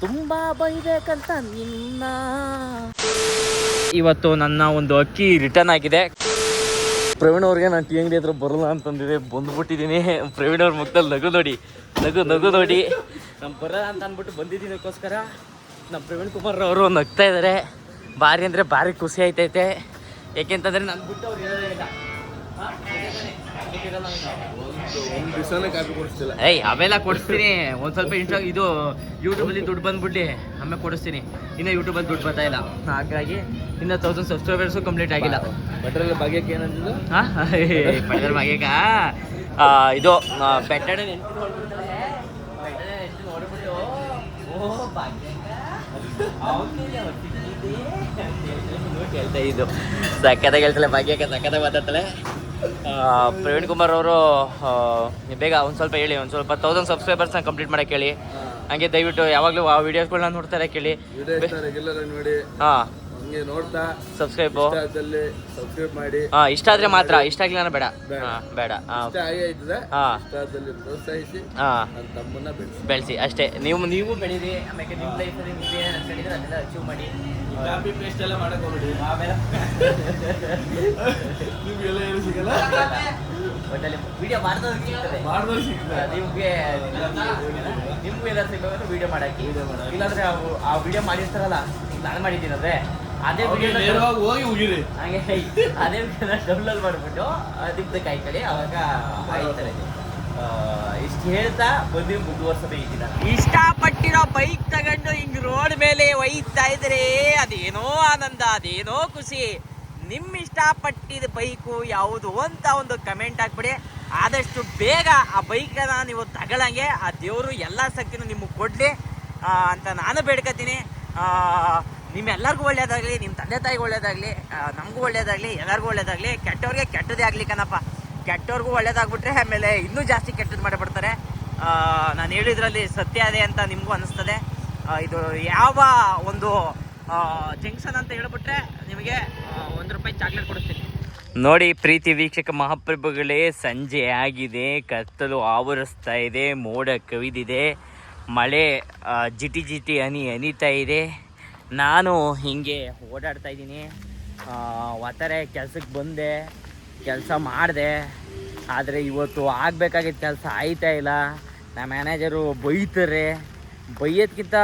ತುಂಬಾ ಬೈಬೇಕಂತ ನಿನ್ನ. ಇವತ್ತು ನನ್ನ ಒಂದು ಅಕ್ಕಿ ರಿಟರ್ನ್ ಆಗಿದೆ. ಪ್ರವೀಣ್ ಅವ್ರಿಗೆ ನಾನು ಟೀ ಅಂಗಡಿ ಹತ್ರ ಬರಲ್ಲ ಅಂತಂದಿದೆ, ಬಂದ್ಬಿಟ್ಟಿದ್ದೀನಿ. ಪ್ರವೀಣ್ ಅವ್ರ ಮುಖದಲ್ಲಿ ನಗು ನೋಡಿ, ನಗು ನೋಡಿ. ನಾನು ಬರಲ್ಲ ಅಂತ ಅಂದ್ಬಿಟ್ಟು ಬಂದಿದ್ದೀನಿ. ಅದಕ್ಕೋಸ್ಕರ ನಮ್ಮ ಪ್ರವೀಣ್ ಕುಮಾರ್ ಅವರು ನಗ್ತಾ ಇದ್ದಾರೆ. ಭಾರಿ ಅಂದರೆ ಭಾರಿ ಖುಷಿ ಆಯ್ತೈತೆ. ಯಾಕೆಂತಂದರೆ ನಾನು ಬಿಟ್ಟು ಅವ್ರು ಇರೋದೇ ಇಲ್ಲ. ಏಯ್ ಅವೆಲ್ಲ ಕೊಡಿಸ್ತೀನಿ. ಒಂದು ಸ್ವಲ್ಪ ಇದು ಯೂಟ್ಯೂಬಲ್ಲಿ ದುಡ್ಡು ಬಂದ್ಬಿಟ್ಟು ಆಮೇಲೆ ಕೊಡಿಸ್ತೀನಿ. ಇನ್ನು ಯೂಟ್ಯೂಬಲ್ಲಿ ದುಡ್ಡು ಬರ್ತಾ ಇಲ್ಲ, ಹಾಗಾಗಿ ಇನ್ನು 1000 ಸಬ್ಸ್ಕ್ರೈಬರ್ಸು ಕಂಪ್ಲೀಟ್ ಆಗಿಲ್ಲ. ಬಟ್ರಲ್ಲಿ ಭಾಗ್ಯಕ್ಕೆ ಏನಂತಿದ್ದು? ಹಾಂ ಪಡೆದ್ರ ಭಾಗ್ಯಕ್ಕ ಇದು ಬೆಟ್ಟಡೆ ನೆಂಟು ನೋಡ್ಬಿಟ್ಟು ಓ ಭಾಗ್ಯಕ್ಕ ಕೇಳ್ತಾ ಇದ್ದು. ಸಕ್ಕತ್ತಾಗಿ ಹೇಳ್ತಾಳೆ ಭಾಗ್ಯಕ್ಕ, ಸಕ್ಕತ್ತಾಗಿ ಮಾತಾಡ್ತಾಳೆ. ಪ್ರವೀಣ್ ಕುಮಾರ್ ಅವರು ಬೇಗ ಒಂದು ಸ್ವಲ್ಪ ಹೇಳಿ, ಒಂದು ಸ್ವಲ್ಪ 1000 ಸಬ್ಸ್ಕ್ರೈಬರ್ಸ್ನ ಕಂಪ್ಲೀಟ್ ಮಾಡೋಕೆ ಹೇಳಿ. ಹಂಗೆ ದಯವಿಟ್ಟು ಯಾವಾಗಲೂ ಆ ವೀಡಿಯೋಸ್ಗಳನ್ನ ನೋಡ್ತಾರೆ ಕೇಳಿ. ಹಾಂ ನೋಡ್ತಾ ಸಬ್ಸ್ಕ್ರೈಬ್ ಮಾಡಿ. ಇಷ್ಟ ಆದ್ರೆ ಮಾತ್ರ, ಇಷ್ಟ ಆಗ್ಲಿಲ್ಲ ಬೇಡ. ಬೇಡ ಬೆಳೆಸಿ ಅಷ್ಟೇ. ನೀವು ಬೆಳೀರಿ. ಆಮೇಲೆ ನಿಮ್ಮ ಲೈಫಲ್ಲಿ ನೀವು ಏನು ಅನ್ಕೊಂಡಿದ್ರೆ ಅದೆಲ್ಲ ಅಚೀವ್ ಮಾಡಿ. ಕಾಪಿ ಪೇಸ್ಟ್ ಎಲ್ಲ ಮಾಡಕ್ ಹೋಗ್ಬಿಡಿ. ಆಮೇಲೆ ನಿಮ್ಗೆಲ್ಲ ಏನು ಸಿಗಲ್ಲ. ಒಟ್ಟಲ್ಲಿ ವಿಡಿಯೋ ಮಾಡಿದವ್ರು ಸಿಗ್ತದೆ. ನಿಮ್ಗೆ ಏನಾದ್ರು ಸಿಗ್ಬೇಕಂದ್ರೆ ವಿಡಿಯೋ ಮಾಡಾಕಿ. ಇಲ್ಲಾಂದ್ರೆ ಆ ವಿಡಿಯೋ ಮಾಡಿರ್ತಾರಲ್ಲ, ಈಗ ನಾನು ಮಾಡಿದ್ದೀನಿ ಅಂದ್ರೆ ಅದೇ ವಿಡಿಯೋ ಹೋಗಿ ಉಗಿರಿ. ಹಾಗೆ ಅದೇ ವಿಡಿಯೋನ ಡೌನ್ಲೋಡ್ ಮಾಡಿಬಿಟ್ಟು ನಿಮ್ದು ಕೈ ಕಡೆ ಅವಾಗ ಆಯ್ತಾರೆ. ಇಷ್ಟು ಹೇಳ್ತಾ ಬಂದು ಮುಂದುವರ್ಸಬೇಕಿಲ್ಲ. ಇಷ್ಟಪಟ್ಟಿರೋ ಬೈಕ್ ತಗೊಂಡು ಹಿಂಗ್ ರೋಡ್ ಮೇಲೆ ಒಯ್ತಾ ಇದ್ರೆ ಅದೇನೋ ಆನಂದ, ಅದೇನೋ ಖುಷಿ. ನಿಮ್ಮ ಇಷ್ಟಪಟ್ಟಿದ ಬೈಕು ಯಾವುದು ಅಂತ ಒಂದು ಕಮೆಂಟ್ ಹಾಕ್ಬಿಡಿ. ಆದಷ್ಟು ಬೇಗ ಆ ಬೈಕನ್ನ ನೀವು ತಗೊಳ್ಳಂಗೆ ಆ ದೇವರು ಎಲ್ಲ ಶಕ್ತಿನೂ ನಿಮಗೆ ಕೊಡಲಿ ಅಂತ ನಾನು ಬೇಡ್ಕೊತೀನಿ. ನಿಮ್ಮೆಲ್ಲರಿಗೂ ಒಳ್ಳೇದಾಗಲಿ, ನಿಮ್ಮ ತಂದೆ ತಾಯಿಗೆ ಒಳ್ಳೇದಾಗಲಿ, ನಮಗೂ ಒಳ್ಳೇದಾಗಲಿ, ಎಲ್ಲರಿಗೂ ಒಳ್ಳೇದಾಗಲಿ. ಕೆಟ್ಟವ್ರಿಗೆ ಕೆಟ್ಟದೇ ಆಗಲಿ ಕಣಪ್ಪ. ಕೆಟ್ಟವ್ರಿಗೂ ಒಳ್ಳೇದಾಗ್ಬಿಟ್ರೆ ಆಮೇಲೆ ಇನ್ನೂ ಜಾಸ್ತಿ ಕೆಟ್ಟದ್ದು ಮಾಡಿಬಿಡ್ತಾರೆ. ನಾನು ಹೇಳಿದ್ರಲ್ಲಿ ಸತ್ಯ ಇದೆ ಅಂತ ನಿಮಗೂ ಅನ್ನಿಸ್ತದೆ. ಇದು ಯಾವ ಒಂದು ಜಂಕ್ಷನ್ ಅಂತ ಹೇಳ್ಬಿಟ್ರೆ ನಿಮಗೆ ₹1 ಚಾಕ್ಲೇಟ್ ಕೊಡಿಸ್ತೀನಿ. ನೋಡಿ ಪ್ರೀತಿ ವೀಕ್ಷಕ ಮಹಾಪ್ರಭುಗಳೇ, ಸಂಜೆ ಆಗಿದೆ, ಕತ್ತಲು ಆವರಿಸ್ತಾ ಇದೆ, ಮೋಡ ಕವಿದಿದೆ, ಮಳೆ ಜಿಟಿ ಜಿಟಿ ಹನಿತಾ ಇದೆ. ನಾನು ಹೀಗೆ ಓಡಾಡ್ತಾ ಇದ್ದೀನಿ. ಒತ್ತಾರೆ ಕೆಲಸಕ್ಕೆ ಬಂದೆ, ಕೆಲಸ ಮಾಡಿದೆ. ಆದರೆ ಇವತ್ತು ಆಗಬೇಕಾಗಿದ್ದ ಕೆಲಸ ಆಯ್ತಾ ಇಲ್ಲ. ನಮ್ಮ ಮ್ಯಾನೇಜರು ಬೈತಾರೆ. ಬೈಯೋದ್ಕಿಂತ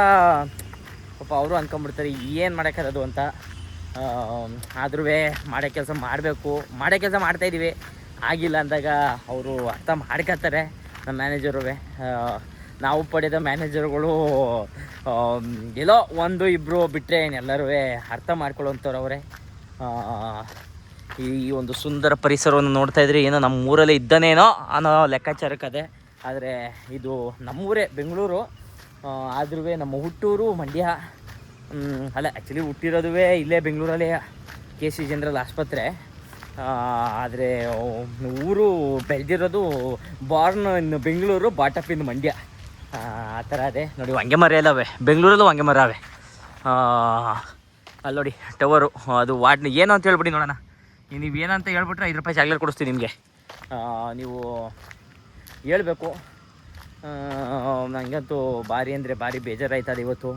ಪಾಪ ಅವರು ಅಂದ್ಕೊಂಬಿಡ್ತಾರೆ ಏನು ಮಾಡೋಕ್ಕದು ಅಂತ. ಆದ್ರೂ ಮಾಡೋ ಕೆಲಸ ಮಾಡಬೇಕು. ಮಾಡೋ ಕೆಲಸ ಮಾಡ್ತಾಯಿದ್ದೀವಿ. ಆಗಿಲ್ಲ ಅಂದಾಗ ಅವರು ಅರ್ಥ ಮಾಡ್ಕೊತಾರೆ ನಮ್ಮ ಮ್ಯಾನೇಜರು. ನಾವು ಪಡೆದ ಮ್ಯಾನೇಜರ್ಗಳು ಎಲ್ಲೋ 1-2 ಬಿಟ್ಟರೆ ಎಲ್ಲರೂ ಅರ್ಥ ಮಾಡ್ಕೊಳ್ಳೋಂಥವ್ರು ಅವರೇ. ಈ ಒಂದು ಸುಂದರ ಪರಿಸರವನ್ನು ನೋಡ್ತಾ ಇದ್ರೆ ಏನೋ ನಮ್ಮ ಊರಲ್ಲೇ ಇದ್ದಾನೇನೋ ಅನ್ನೋ ಲೆಕ್ಕಾಚಾರಕ್ಕದೆ. ಆದರೆ ಇದು ನಮ್ಮೂರೇ ಬೆಂಗಳೂರು, ಆದ್ರೂ ನಮ್ಮ ಹುಟ್ಟೂರು ಮಂಡ್ಯ. ಅಲ್ಲ, ಆ್ಯಕ್ಚುಲಿ ಹುಟ್ಟಿರೋದುವೇ ಇಲ್ಲೇ ಬೆಂಗಳೂರಲ್ಲೇ, KC ಜನರಲ್ ಆಸ್ಪತ್ರೆ. ಆದರೆ ಊರು ಬೆಳೆದಿರೋದು ಬಾರ್ನ್ ಇನ್ನು ಬೆಂಗಳೂರು, ಬಾಟಪ್ ಇನ್ನು ಮಂಡ್ಯ. ಆ ಥರ ಅದೇ ನೋಡಿ. ಹೊಂಗೆ ಮರ ಎಲ್ಲವೆ ಬೆಂಗಳೂರಲ್ಲೂ, ಹೊಂಗೆ ಮರ ಅವೆ. ಅಲ್ಲಿ ನೋಡಿ ಟವರು, ಅದು ವಾರ್ಡ್ ಏನು ಅಂತ ಹೇಳ್ಬಿಡಿ ನೋಡೋಣ. ನೀವು ಏನಂತ ಹೇಳ್ಬಿಟ್ರೆ ₹5 ಚಾಕ್ಲೇಟ್ ಕೊಡಿಸ್ತೀನಿ ನಿಮಗೆ. ನೀವು ಹೇಳ್ಬೇಕು. ನನಗಂತೂ ಭಾರಿ ಅಂದರೆ ಭಾರಿ ಬೇಜಾರಾಯ್ತದೆ. ಇವತ್ತು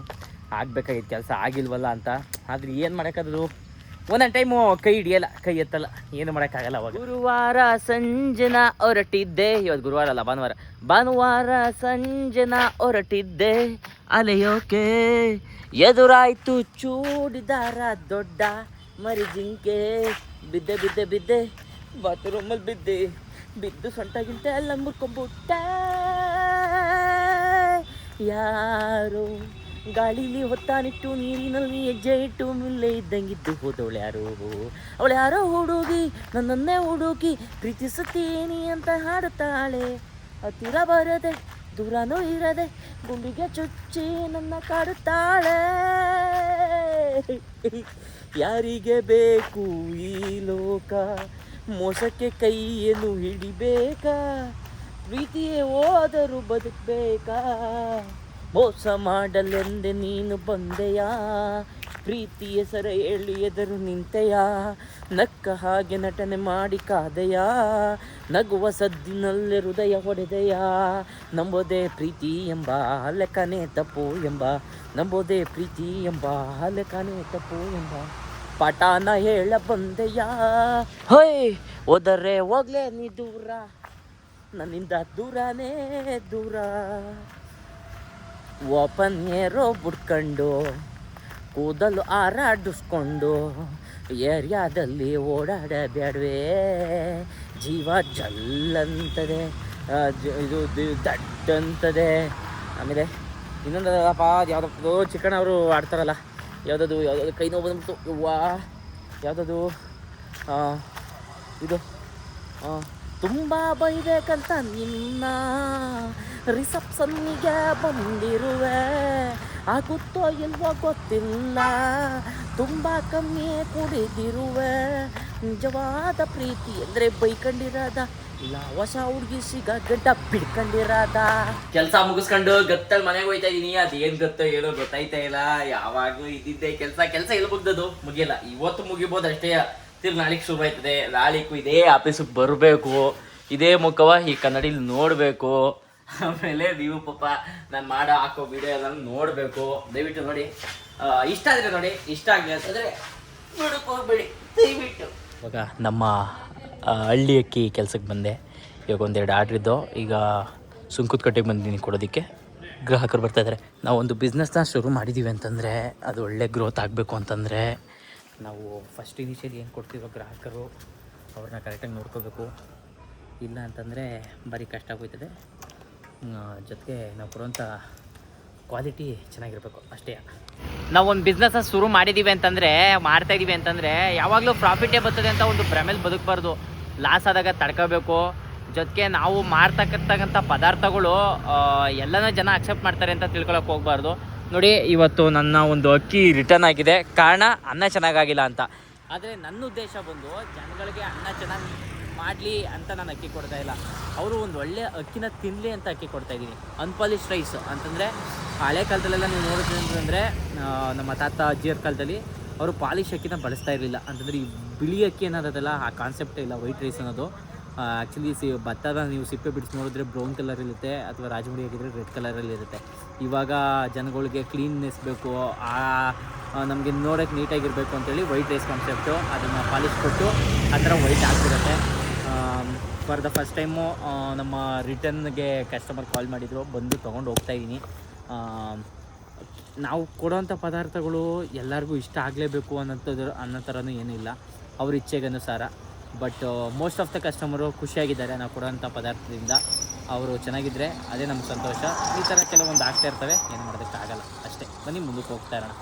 ಆಗಬೇಕಾಗಿತ್ತು ಕೆಲಸ ಆಗಿಲ್ವಲ್ಲ ಅಂತ. ಆದರೆ ಏನು ಮಾಡೋಕ್ಕದು, ಒಂದೊಂದು ಟೈಮು ಕೈ ಹಿಡಿಯಲ್ಲ, ಕೈ ಎತ್ತಲ್ಲ, ಏನು ಮಾಡೋಕ್ಕಾಗಲ್ಲ ಅವಾಗ. ಗುರುವಾರ ಸಂಜೆನ ಹೊರಟಿದ್ದೆ. ಇವತ್ತು ಗುರುವಾರ ಅಲ್ಲ, ಭಾನುವಾರ ಸಂಜೆನ ಹೊರಟಿದ್ದೆ ಅಲೆಯೋಕೆ. ಎದುರಾಯ್ತು ಚೂಡಿದಾರ ದೊಡ್ಡ ಮರಿ ಜಿಂಕೆ. ಬಿದ್ದೆ ಬಾತ್ರೂಮಲ್ಲಿ ಬಿದ್ದು ಸೊಂಟಾಗಿಂತ ಎಲ್ಲ ಮುರ್ಕೊಂಬಿಟ್ಟ. ಯಾರು ಗಾಳಿಲಿ ಹೊತ್ತಾನಿಟ್ಟು ನೀರಿನಲ್ಲಿ ಹೆಜ್ಜೆ ಇಟ್ಟು ಮುಲ್ಲೆ ಇದ್ದಂಗಿದ್ದು ಹೋದವಳು ಯಾರು? ಅವಳು ಯಾರೋ ಹುಡುಗಿ, ನನ್ನನ್ನೇ ಹುಡುಗಿ ಪ್ರೀತಿಸುತ್ತೀನಿ ಅಂತ ಹಾಡುತ್ತಾಳೆ. ಹತ್ತಿರ ಬರದೆ ದೂರನೂ ಇರದೆ ಗುಂಡಿಗೆ ಚುಚ್ಚಿ ನನ್ನ ಕಾಡುತ್ತಾಳೆ. ಯಾರಿಗೆ ಬೇಕು ಈ ಲೋಕ, ಮೋಸಕ್ಕೆ ಕೈಯನ್ನು ಹಿಡಿಬೇಕಾ? ಪ್ರೀತಿಯೇ ಹೋದರೂ ಬದುಕಬೇಕಾ? ಮೋಸ ಮಾಡಲೆಂದೆ ನೀನು ಬಂದೆಯಾ? ಪ್ರೀತಿ ಹೆಸರ ಹೇಳಿ ಎದರು ನಿಂತೆಯ, ನಕ್ಕ ಹಾಗೆ ನಟನೆ ಮಾಡಿ ಕಾದೆಯ, ನಗುವ ಸದ್ದಿನಲ್ಲಿ ಹೃದಯ ಹೊಡೆದೆಯ, ನಂಬೋದೇ ಪ್ರೀತಿ ಎಂಬ ಲೆಕ್ಕನೇ ತಪ್ಪು ಎಂಬ, ನಂಬೋದೇ ಪ್ರೀತಿ ಎಂಬ ಲೆಕ್ಕನೇ ತಪ್ಪು ಎಂಬ ಪಾಠನ ಹೇಳ ಬಂದೆಯ. ಹೊಯ್ ಹೋದರೆ ಹೋಗ್ಲೇ ನೀ ದೂರ, ನನ್ನಿಂದ ದೂರನೇ ದೂರ, ಓಪನ್ ಏರೋ ಬಿಡ್ಕೊಂಡು ಕೂದಲು ಹಾರಾಡಿಸ್ಕೊಂಡು ಏರಿಯಾದಲ್ಲಿ ಓಡಾಡಬೇಡವೇ, ಜೀವ ಜಲ್ಲಂತದೆ, ಇದು ದಡ್ಡಂತದೆ. ಆಮೇಲೆ ಇನ್ನೊಂದಪ್ಪ ಯಾವುದೋ ಚಿಕನ್ ಅವರು ಆಡ್ತಾರಲ್ಲ, ಯಾವುದದು ಕೈ ನೋವು ಬಂದ್ಬಿಟ್ಟು ವಾ, ಯಾವುದದು ಇದು ತುಂಬ ಬೈಬೇಕಂತ ನಿನ್ನ ರಿಸೆಪ್ಷನ್ನಿಗೆ ಬಂದಿರುವೆ, ಆಗುತ್ತೋ ಇಲ್ವೋ ಗೊತ್ತಿಲ್ಲ, ತುಂಬ ಕಮ್ಮಿ ಕುಡಿದಿರುವೆ, ನಿಜವಾದ ಪ್ರೀತಿ ಅಂದರೆ ಬೈಕೊಂಡಿರೋದ ಇಲ್ಲ ಹೊಸ ಹುಡುಗಿ ಸಿಗ ಗಂಟ ಬಿಡ್ಕೊಂಡಿರೋದ. ಕೆಲಸ ಮುಗಿಸ್ಕೊಂಡು ಗತ್ತಲ್ಲಿ ಮನೆಗೆ ಹೋಯ್ತಾ ಇದೀನಿ. ಅದೇನು ಗತ್ತೋ ಏನೋ ಗೊತ್ತಾಯ್ತಾ ಇಲ್ಲ. ಯಾವಾಗಲೂ ಇದ್ದಿದ್ದೆ ಕೆಲಸ ಎಲ್ಲಿ ಮುಗ್ದದು ಮುಗಿಯಲ್ಲ. ಇವತ್ತು ಮುಗಿಬೋದು ಅಷ್ಟೇ, ತಿರ್ಗಿ ನಾಳೆಗೆ ಶುರು ಆಯ್ತದೆ. ನಾಳೆಗೂ ಇದೇ ಆಫೀಸಿಗೆ ಬರಬೇಕು, ಇದೇ ಮುಖವ ಈ ಕನ್ನಡಿಲಿ ನೋಡಬೇಕು. ಆಮೇಲೆ ನೀವು ಪಾಪ ನಾನು ಹಾಕೋ ವಿಡಿಯೋ ಎಲ್ಲ ನೋಡಬೇಕು. ದಯವಿಟ್ಟು ನೋಡಿ, ಇಷ್ಟ ಆದರೆ ನೋಡಿ, ಇಷ್ಟ ಆಗಲಿ ಅಂತಂದರೆ ನೋಡಕ್ಕೆ ಹೋಗ್ಬೇಡಿ ದಯವಿಟ್ಟು. ಇವಾಗ ನಮ್ಮ ಹಳ್ಳಿ ಅಕ್ಕಿ ಕೆಲಸಕ್ಕೆ ಬಂದೆ. ಇವಾಗ ಒಂದೆರಡು ಆರ್ಡ್ರ್ ಇದ್ದು, ಈಗ ಸುಂಕುತ್ಕಟ್ಟೆಗೆ ಬಂದಿದ್ದೀನಿ ಕೊಡೋದಕ್ಕೆ. ಗ್ರಾಹಕರು ಬರ್ತಾಯಿದ್ದಾರೆ. ನಾವೊಂದು ಬಿಸ್ನೆಸ್ನ ಶುರು ಮಾಡಿದ್ದೀವಿ ಅಂತಂದರೆ ಅದು ಒಳ್ಳೆ ಗ್ರೋತ್ ಆಗಬೇಕು ಅಂತಂದರೆ ನಾವು ಫಸ್ಟ್ ಇನಿಷಿಯಲಿ ಏನು ಕೊಡ್ತೀವೋ ಗ್ರಾಹಕರು ಅವ್ರನ್ನ ಕರೆಕ್ಟಾಗಿ ನೋಡ್ಕೋಬೇಕು. ಇಲ್ಲ ಅಂತಂದರೆ ಭಾರಿ ಕಷ್ಟ ಆಗೋಯ್ತದೆ. ಜೊತೆಗೆ ನಾವು ಕೊಡುವಂಥ ಕ್ವಾಲಿಟಿ ಚೆನ್ನಾಗಿರಬೇಕು ಅಷ್ಟೇ. ನಾವೊಂದು ಬಿಸ್ನೆಸ್ನ ಶುರು ಮಾಡಿದ್ದೀವಿ ಅಂತಂದರೆ, ಮಾಡ್ತಾಯಿದ್ದೀವಿ ಅಂತಂದರೆ ಯಾವಾಗಲೂ ಪ್ರಾಫಿಟೇ ಬರ್ತದೆ ಅಂತ ಒಂದು ಭ್ರಮೇಲಿ ಬದುಕಬಾರ್ದು. ಲಾಸ್ ಆದಾಗ ತಡ್ಕೋಬೇಕು. ಜೊತೆಗೆ ನಾವು ಮಾಡ್ತಕ್ಕಂಥ ಪದಾರ್ಥಗಳು ಎಲ್ಲನೂ ಜನ ಅಕ್ಸೆಪ್ಟ್ ಮಾಡ್ತಾರೆ ಅಂತ ತಿಳ್ಕೊಳಕ್ಕೆ ಹೋಗಬಾರ್ದು. ನೋಡಿ, ಇವತ್ತು ನನ್ನ ಒಂದು ಅಕ್ಕಿ ರಿಟರ್ನ್ ಆಗಿದೆ. ಕಾರಣ ಅನ್ನ ಚೆನ್ನಾಗಾಗಿಲ್ಲ ಅಂತ. ಆದರೆ ನನ್ನ ಉದ್ದೇಶ ಬಂದು ಜನಗಳಿಗೆ ಅನ್ನ ಚೆನ್ನಾಗಿ ಮಾಡಲಿ ಅಂತ ನಾನು ಅಕ್ಕಿ ಕೊಡ್ತಾ ಇಲ್ಲ. ಅವರು ಒಂದು ಒಳ್ಳೆ ಅಕ್ಕಿನ ತಿನ್ನಲಿ ಅಂತ ಅಕ್ಕಿ ಕೊಡ್ತಾಯಿದ್ದೀನಿ. ಅನ್ಪಾಲಿಶ್ ರೈಸ್ ಅಂತಂದರೆ ಹಳೆ ಕಾಲದಲ್ಲೆಲ್ಲ ನೀವು ನೋಡಿದ್ರಿ ಅಂತಂದರೆ ನಮ್ಮ ತಾತ ಅಜ್ಜಿಯರ ಕಾಲದಲ್ಲಿ ಅವರು ಪಾಲಿಶ್ ಅಕ್ಕಿನ ಬಳಸ್ತಾ ಇರಲಿಲ್ಲ. ಅಂತಂದರೆ ಈ ಬಿಳಿ ಅಕ್ಕಿ ಅನ್ನೋದಲ್ಲ, ಆ ಕಾನ್ಸೆಪ್ಟೇ ಇಲ್ಲ. ವೈಟ್ ರೈಸ್ ಅನ್ನೋದು ಆ್ಯಕ್ಚುಲಿ ಭತ್ತದ ನೀವು ಸಿಪ್ಪೆ ಬಿಡಿಸಿ ನೋಡಿದ್ರೆ ಬ್ರೌನ್ ಕಲರ್ ಇರುತ್ತೆ, ಅಥವಾ ರಾಜಮುಡಿ ಆಗಿದ್ರೆ ರೆಡ್ ಕಲರಲ್ಲಿ ಇರುತ್ತೆ. ಇವಾಗ ಜನಗಳಿಗೆ ಕ್ಲೀನ್ನೆಸ್ ಬೇಕು, ನಮಗೆ ನೋಡೋಕ್ಕೆ ನೀಟಾಗಿರಬೇಕು ಅಂತೇಳಿ ವೈಟ್ ರೈಸ್ ಕಾನ್ಸೆಪ್ಟು. ಅದನ್ನು ಪಾಲಿಶ್ ಕೊಟ್ಟು ಆ ಥರ ವೈಟ್ ಆಗ್ತಿರುತ್ತೆ. ಫಾರ್ ದ ಫಸ್ಟ್ ಟೈಮು ನಮ್ಮ ರಿಟರ್ನ್ಗೆ ಕಸ್ಟಮರ್ ಕಾಲ್ ಮಾಡಿದರು, ಬಂದು ತೊಗೊಂಡು ಹೋಗ್ತಾಯಿದ್ದೀನಿ. ನಾವು ಕೊಡೋವಂಥ ಪದಾರ್ಥಗಳು ಎಲ್ಲರಿಗೂ ಇಷ್ಟ ಆಗಲೇಬೇಕು ಅನ್ನೋ ಥರನೂ ಏನಿಲ್ಲ, ಅವ್ರ ಇಚ್ಛೆಗೆ ಅನುಸಾರ. But most of the customer ಖುಷಿಯಾಗಿದ್ದಾರೆ ನಾವು ಕೊಡೋವಂಥ ಪದಾರ್ಥದಿಂದ. ಅವರು ಚೆನ್ನಾಗಿದ್ದರೆ ಅದೇ ನಮ್ಗೆ ಸಂತೋಷ. ಈ ಥರ ಕೆಲವೊಂದು ಆಗ್ತಾ ಇರ್ತವೆ, ಏನು ಮಾಡೋದಕ್ಕೆ ಆಗಲ್ಲ ಅಷ್ಟೇ. ಬನ್ನಿ ಮುಂದಕ್ಕೆ ಹೋಗ್ತಾ ಇರೋಣ.